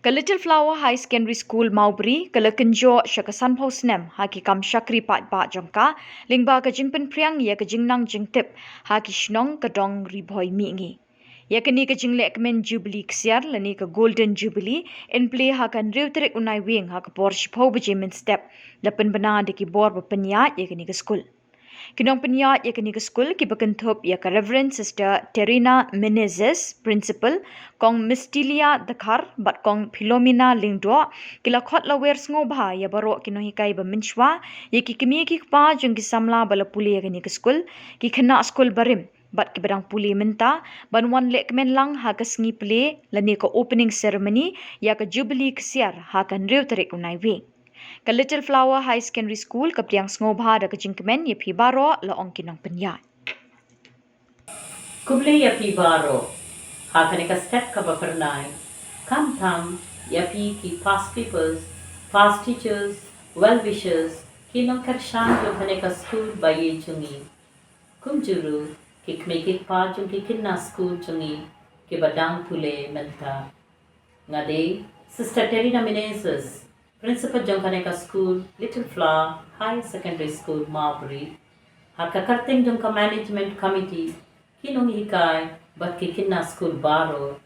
Ka Little Flower High Secondary School Mawbri, ka la kynjoh shakasan phau snem, ha ki kam shakri paidbah jongka, lyngba ka jingpynphriang ya ka jingnang jingtip, ha ki shnong ka dong Ri Bhoi Mihngi. Ya ka ni ka Kmen Jubili Ksiar, la ni ka Golden Jubilee, in play ha kan Tarik Naiwieng ha ka por shipau baje mynstep, la pynbna de ki bor ba pyniaid ya ka ni ka Skul. Nongpyniaid ya kini ke Skul kiba kynthup ya ka Rev Sister Principal Kong Mistilia Dkhar bat Kong Philomina Lyngdoh kila khot la wer sngo bha ya baro kino hikai ba minchwa ya ki kimi ki pa jong ki Samla bala puli ya kini ke Skul ki khana Skul barim bat ki badang puli minta ban wan lekmen lang ha ka sngi play lani ka opening ceremony ya ka Jubilee Ksiar ha kan Tarik Naiwieng. Ka Little Flower High Secondary School ka priang sngoba da ka jingkmen ya phi baro la ong kinong pyniaid. Kuble ya pi baro, hakane ka step ka bapernai, kam tham ya pi ki past peoples, past teachers, well wishers, kinong karshan jo khane ka school baye chungi. Kumjuru ki kme ki pa jung ki kinna school chungi, ki badang pule menta. Ngade, Sister Tarik Naiwieng, Principal Jongkane ka School, Little Flower High Secondary School, Mawbri, haka karting jong ka Management Committee, kinong hikay, bat kikinna School baro,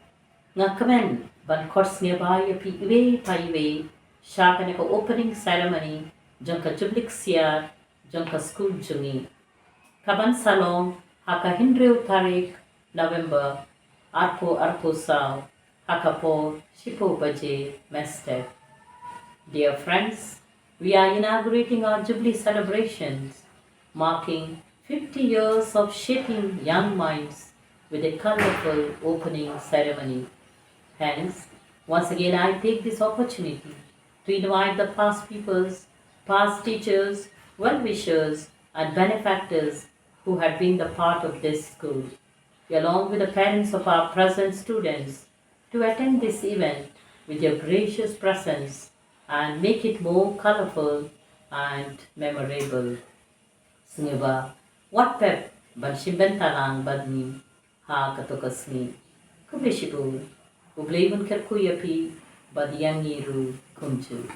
nga kamen, ban course nga ba yapi iwe pa iwe, siya ka opening ceremony, jong ka Jubilee Ksiar, jong ka School jungi. Kaban salong, haka Hindrew Tarik, November, arpo saw, haka po, shipo baje, mynstep. Dear friends, we are inaugurating our Jubilee celebrations, marking 50 years of shaping young minds with a colorful opening ceremony. Hence, once again I take this opportunity to invite the past peoples, past teachers, well-wishers and benefactors who had been the part of this school, along with the parents of our present students, to attend this event with your gracious presence and make it more colorful and memorable. Sniba, what pep ban shimbentalang badni ha katokasni. Kublishibu, ublebun kerkuyapi badyangiru kumchu.